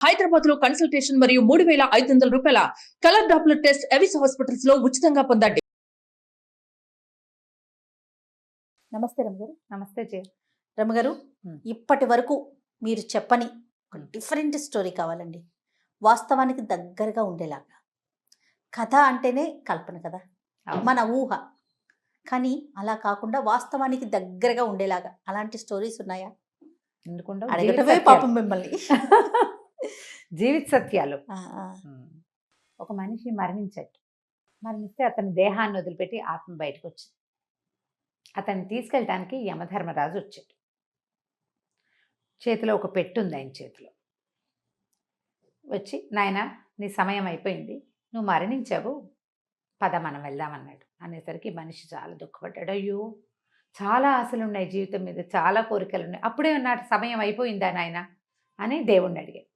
హైదరాబాద్ లో కన్సల్టేషన్ మరియు 3,500 రూపాయల colour Doppler test Avis hospitals లో ఉచితంగా పొందండి. నమస్తే రమగారు. నమస్తే జయ. రమగారు, ఇప్పటి వరకు మీరు చెప్పని ఒక డిఫరెంట్ స్టోరీ కావాలండి. వాస్తవానికి దగ్గరగా ఉండేలాగా. కథ అంటేనే కల్పన కదా, మన ఊహ. కానీ అలా కాకుండా వాస్తవానికి దగ్గరగా ఉండేలాగా అలాంటి స్టోరీస్ ఉన్నాయా? అడగటమే పాపం మిమ్మల్ని. జీవిత సత్యాలు. ఒక మనిషి మరణిస్తే అతని దేహాన్ని వదిలిపెట్టి ఆత్మ బయటకు వచ్చింది. అతన్ని తీసుకెళ్ళటానికి యమధర్మరాజు వచ్చాడు. చేతిలో ఒక పెట్టు ఉంది ఆయన చేతిలో. వచ్చి, నాయనా నీ సమయం అయిపోయింది, నువ్వు మరణించావు, పద మనం వెళ్దామన్నాడు. అనేసరికి మనిషి చాలా దుఃఖపడ్డాడు. అయ్యో, చాలా ఆశలు ఉన్నాయి జీవితం మీద, చాలా కోరికలు ఉన్నాయి, అప్పుడే నా సమయం అయిపోయిందా నాయన అని దేవుణ్ణి అడిగాడు.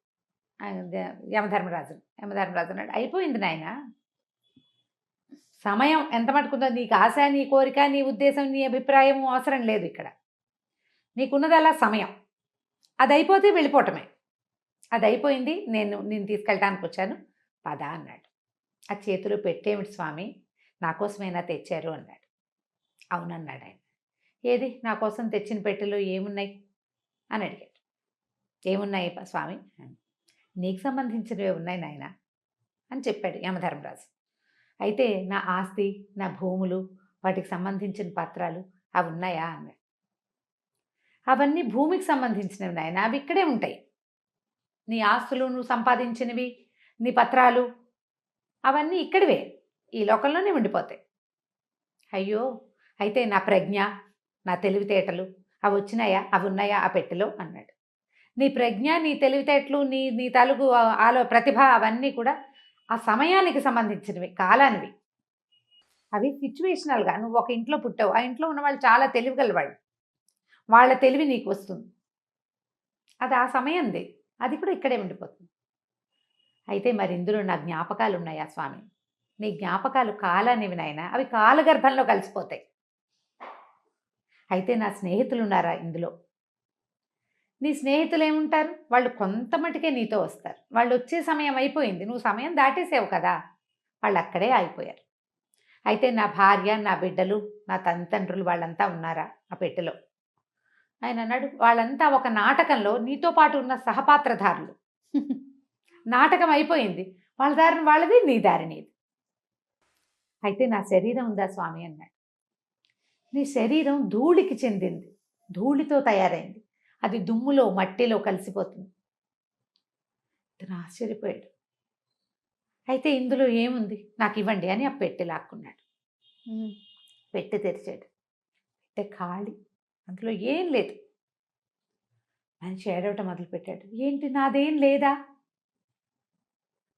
యమధర్మరాజు అన్నాడు, అయిపోయింది నాయన, సమయం ఎంత మటుకుందో, నీకు ఆశ, నీ కోరిక, నీ ఉద్దేశం, నీ అభిప్రాయం అవసరం లేదు. ఇక్కడ నీకున్నది అలా సమయం, అది అయిపోతే వెళ్ళిపోవటమే. అది అయిపోయింది, నేను తీసుకెళ్ళటానికి వచ్చాను, పద అన్నాడు. ఆ చేతిలో పెట్టేమిటి స్వామి, నా కోసమైనా తెచ్చారు అన్నాడు. అవునన్నాడు ఆయన. ఏది నా కోసం తెచ్చిన పెట్టెలో ఏమున్నాయి అని అడిగాడు. ఏమున్నాయి స్వామి? నీకు సంబంధించినవి ఉన్నాయి నాయన అని చెప్పాడు యమధర్మరాజు. అయితే నా ఆస్తి, నా భూములు, వాటికి సంబంధించిన పత్రాలు అవి ఉన్నాయా అన్నాడు. అవన్నీ భూమికి సంబంధించినవి నాయన, అవి ఇక్కడే ఉంటాయి. నీ ఆస్తులు, నువ్వు సంపాదించినవి, నీ పత్రాలు అవన్నీ ఇక్కడివే, ఈ లోకంలోనే ఉండిపోతాయి. అయ్యో, అయితే నా ప్రజ్ఞ, నా తెలివితేటలు అవి వచ్చినాయా, అవి ఉన్నాయా ఆ పెట్టెలో అన్నాడు. నీ ప్రజ్ఞ, నీ తెలివితేటలు, నీ తలుగు ప్రతిభ అవన్నీ కూడా ఆ సమయానికి సంబంధించినవి, కాలానివి. అవి సిచ్యువేషనల్గా. నువ్వు ఒక ఇంట్లో పుట్టావు, ఆ ఇంట్లో ఉన్న వాళ్ళు చాలా తెలివిగలవాళ్ళు, వాళ్ళ తెలివి నీకు వస్తుంది, అది ఆ సమయంది, అది కూడా ఇక్కడే ఉండిపోతుంది. అయితే మరి ఇందులో నా జ్ఞాపకాలు ఉన్నాయా స్వామి? నీ జ్ఞాపకాలు కాలానివి నాయనా, అవి కాలగర్భంలో కలిసిపోతాయి. అయితే నా స్నేహితులు ఉన్నారా ఇందులో? నీ స్నేహితులు ఏముంటారు, వాళ్ళు కొంత మటుకే నీతో వస్తారు, వాళ్ళు వచ్చే సమయం అయిపోయింది, నువ్వు సమయం దాటేసావు కదా, వాళ్ళు అక్కడే ఆగిపోయారు. అయితే నా భార్య, నా బిడ్డలు, నా తల్లిదండ్రులు వాళ్ళంతా ఉన్నారా ఆ పెట్టెలో? ఆయన అన్నాడు, వాళ్ళంతా ఒక నాటకంలో నీతో పాటు ఉన్న సహపాత్రధారులు. నాటకం అయిపోయింది, వాళ్ళ దారిని వాళ్ళది, నీ దారి నీది. అయితే నా శరీరం ఉందా స్వామి అన్నాడు. నీ శరీరం ధూళికి చెందింది, ధూళితో తయారైంది, అది దుమ్ములో మట్టిలో కలిసిపోతుంది. అతను ఆశ్చర్యపోయాడు. అయితే ఇందులో ఏముంది, నాకు ఇవ్వండి అని ఆ పెట్టె లాక్కున్నాడు. పెట్టె తెరిచాడు. పెట్టె ఖాళీ, అందులో ఏం లేదు. మనిషి ఏడవటం మొదలుపెట్టాడు. ఏంటి, నాదేం లేదా?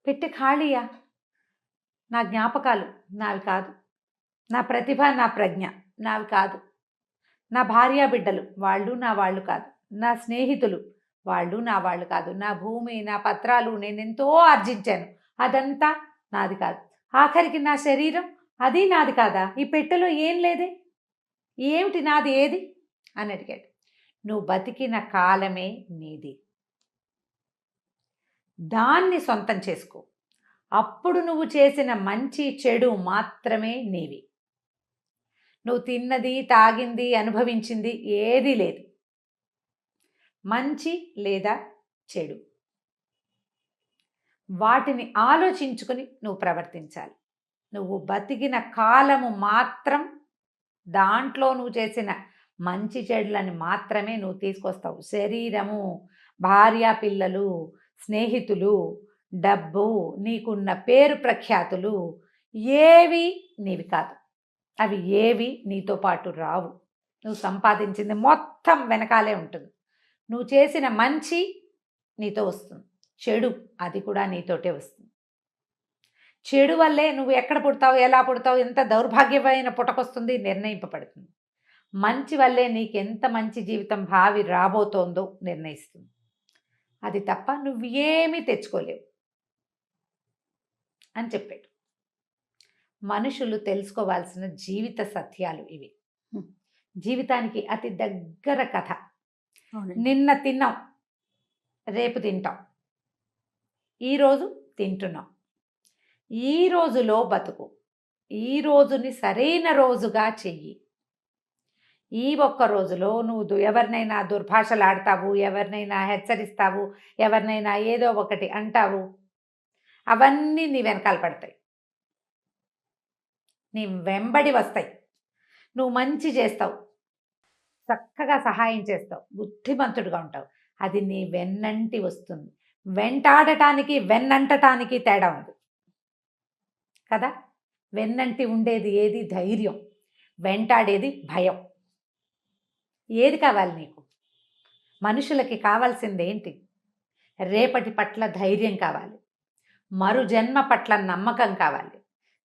పెట్టె ఖాళీయా? నా జ్ఞాపకాలు నావి కాదు, నా ప్రతిభ, నా ప్రజ్ఞ నావి కాదు, నా భార్య బిడ్డలు వాళ్ళు నా వాళ్ళు కాదు, నా స్నేహితులు వాళ్ళు నా వాళ్ళు కాదు, నా భూమి, నా పత్రాలు, నేనెంతో ఆర్జించాను, అదంతా నాది కాదు, ఆఖరికి నా శరీరం అది నాది కాదా? ఈ పెట్టెలో ఏం లేదే, ఏమిటి నాది, ఏది అని అడిగాడు. నువ్వు బతికిన కాలమే నీది, దాన్ని సొంతం చేసుకో. అప్పుడు నువ్వు చేసిన మంచి చెడు మాత్రమే నీవి. నువ్వు తిన్నది, తాగింది, అనుభవించింది ఏదీ లేదు, మంచి లేదా చెడు, వాటిని ఆలోచించుకొని నువ్వు ప్రవర్తించాలి. నువ్వు బతికిన కాలము మాత్రం దాంట్లో నువ్వు చేసిన మంచి చెడులని మాత్రమే నువ్వు తీసుకొస్తావు. శరీరము, భార్య పిల్లలు, స్నేహితులు, డబ్బు, నీకున్న పేరు ప్రఖ్యాతులు ఏవి నీవి కాదు, అవి ఏవి నీతో పాటు రావు. నువ్వు సంపాదించింది మొత్తం వెనకాలే ఉంటుంది. నువ్వు చేసిన మంచి నీతో వస్తుంది, చెడు అది కూడా నీతోటే వస్తుంది. చెడు వల్లే నువ్వు ఎక్కడ పుడతావు, ఎలా పుడతావు, ఎంత దౌర్భాగ్యమైన పుటకొస్తుంది నిర్ణయింపబడుతుంది. మంచి వల్లే నీకెంత మంచి జీవితం భావి రాబోతోందో నిర్ణయిస్తుంది. అది తప్ప నువ్వు ఏమీ తెచ్చుకోలేవు అని చెప్పాడు. మనుషులు తెలుసుకోవాల్సిన జీవిత సత్యాలు ఇవి. జీవితానికి అతి దగ్గర కథ. నిన్న తిన్నాం, రేపు తింటాం, ఈరోజు తింటున్నావు, ఈ రోజులో బతుకు, ఈ రోజుని సరైన రోజుగా చెయ్యి. ఈ ఒక్క రోజులో నువ్వు ఎవరినైనా దుర్భాషలాడతావు, ఎవరినైనా హెచ్చరిస్తావు, ఎవరినైనా ఏదో ఒకటి అంటావు, అవన్నీ నీ వెనకాల పడతాయి, నీ వెంబడి వస్తాయి. నువ్వు మంచి చేస్తావు, చక్కగా సహాయం చేస్తావు, బుద్ధిమంతుడిగా ఉంటావు, అది నీ వెన్నంటి వస్తుంది. వెంటాడటానికి వెన్నంటటానికి తేడా ఉంది కదా. వెన్నంటి ఉండేది ఏది? ధైర్యం. వెంటాడేది భయం. ఏది కావాలి నీకు? మనుషులకి కావాల్సింది ఏంటి? రేపటి పట్ల ధైర్యం కావాలి, మరు జన్మ పట్ల నమ్మకం కావాలి.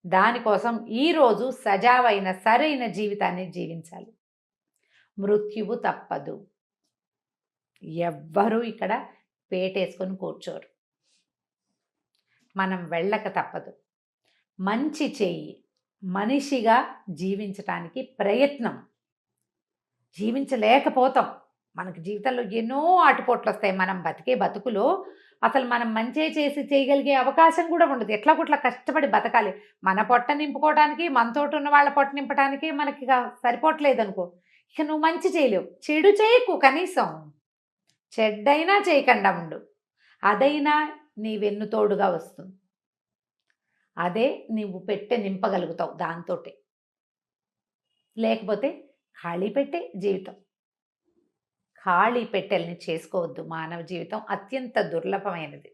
దానికోసం ఈరోజు సజావైన సరైన జీవితాన్ని జీవించాలి. మృత్యువు తప్పదు. ఎవ్వరూ ఇక్కడ పేటేసుకొని కూర్చోరు. మనం వెళ్ళక తప్పదు. మంచి చెయ్యి, మనిషిగా జీవించటానికి ప్రయత్నం. జీవించలేకపోతాం. మనకి జీవితంలో ఎన్నో ఆటుపోట్లు వస్తాయి. మనం బతికే బతుకులో అసలు మనం మంచి చేసి చేయగలిగే అవకాశం కూడా ఉండదు. ఎట్లా కొట్లా కష్టపడి బతకాలి. మన పొట్ట నింపుకోవడానికి, మనతోటి ఉన్న వాళ్ళ పొట్ట నింపడానికి మనకి సరిపోవట్లేదు అనుకో, ఇక నువ్వు మంచి చేయలేవు. చెడు చేయకు, కనీసం చెడ్డైనా చేయకుండా ఉండు. అదైనా నీ వెన్నుతోడుగా వస్తుంది. అదే నీవు పెట్టె నింపగలుగుతావు దాంతోటే. లేకపోతే ఖాళీ పెట్టే జీవితం. ఖాళీ పెట్టెల్ని చేసుకోవద్దు. మానవ జీవితం అత్యంత దుర్లభమైనది.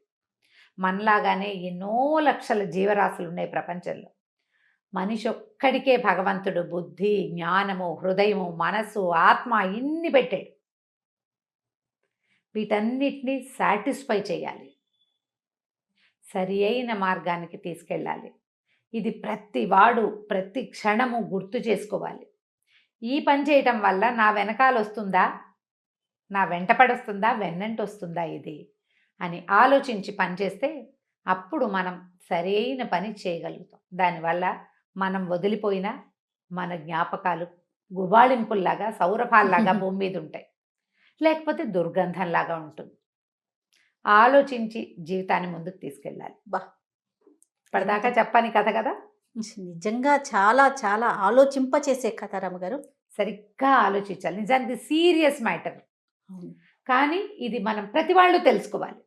మనలాగానే ఎన్నో లక్షల జీవరాశులు ఉన్నాయి ప్రపంచంలో. మనిషి ఒక్కడికే భగవంతుడు బుద్ధి, జ్ఞానము, హృదయము, మనసు, ఆత్మ ఇన్ని పెట్టాడు. వీటన్నిటినీ సాటిస్ఫై చేయాలి, సరి అయిన మార్గానికి తీసుకెళ్ళాలి. ఇది ప్రతి వాడు ప్రతి క్షణము గుర్తు చేసుకోవాలి. ఈ పని చేయటం వల్ల నా వెనకాల వస్తుందా, నా వెంటపడొస్తుందా, వెన్నంటి వస్తుందా ఇది అని ఆలోచించి పనిచేస్తే అప్పుడు మనం సరైన పని చేయగలుగుతాం. దానివల్ల మనం వదిలిపోయిన మన జ్ఞాపకాలు గుబాళింపుల్లాగా, సౌరభాల్లాగా భూమి మీద ఉంటాయి. లేకపోతే దుర్గంధంలాగా ఉంటుంది. ఆలోచించి జీవితాన్ని ముందుకు తీసుకెళ్ళాలి. ఇప్పటిదాకా చెప్పని కథ కదా. నిజంగా చాలా చాలా ఆలోచింపచేసే కథ రమ్మగారు. సరిగ్గా ఆలోచించాలి. నిజానికి సీరియస్ మ్యాటర్, కానీ ఇది మనం ప్రతి వాళ్ళు తెలుసుకోవాలి.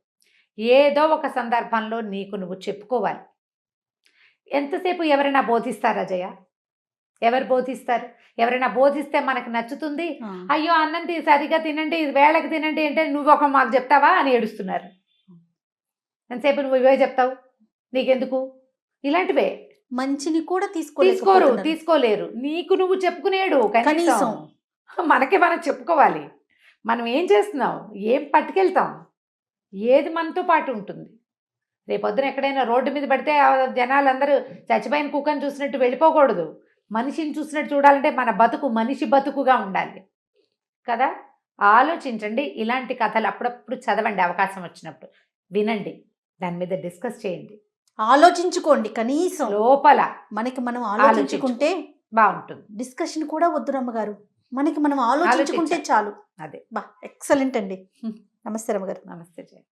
ఏదో ఒక సందర్భంలో నీకు నువ్వు చెప్పుకోవాలి. ఎంతసేపు ఎవరైనా బోధిస్తారా జయ? ఎవరు బోధిస్తారు? ఎవరైనా బోధిస్తే మనకు నచ్చుతుంది. అయ్యో అన్నం సరిగా తినండి, వేళకి తినండి అంటే నువ్వు ఒక మాకు చెప్తావా అని ఏడుస్తున్నారు. ఎంతసేపు నువ్వు ఇవే చెప్తావు, నీకెందుకు? ఇలాంటివే. మంచిని కూడా తీసుకోలేరు. నీకు నువ్వు చెప్పుకునేడు కనీసం. మనకే మనం చెప్పుకోవాలి. మనం ఏం చేస్తున్నాం, ఏం పట్టుకెళ్తాం, ఏది మనతో పాటు ఉంటుంది. రేపొద్దున ఎక్కడైనా రోడ్డు మీద పడితే జనాలందరూ చచ్చిపోయిన కుక్కని చూసినట్టు వెళ్ళిపోకూడదు. మనిషిని చూసినట్టు చూడాలంటే మన బతుకు మనిషి బతుకుగా ఉండాలి కదా. ఆలోచించండి. ఇలాంటి కథలు అప్పుడప్పుడు చదవండి, అవకాశం వచ్చినప్పుడు వినండి, దాని మీద డిస్కస్ చేయండి, ఆలోచించుకోండి. కనీసం లోపల మనకి మనం ఆలోచించుకుంటే బాగుంటుంది. డిస్కషన్ కూడా వద్దు రమ్మగారు, మనకి మనం ఆలోచించుకుంటే చాలు. అదే ఎక్సలెంట్ అండి. నమస్తే రమ్మగారు. నమస్తే జయ.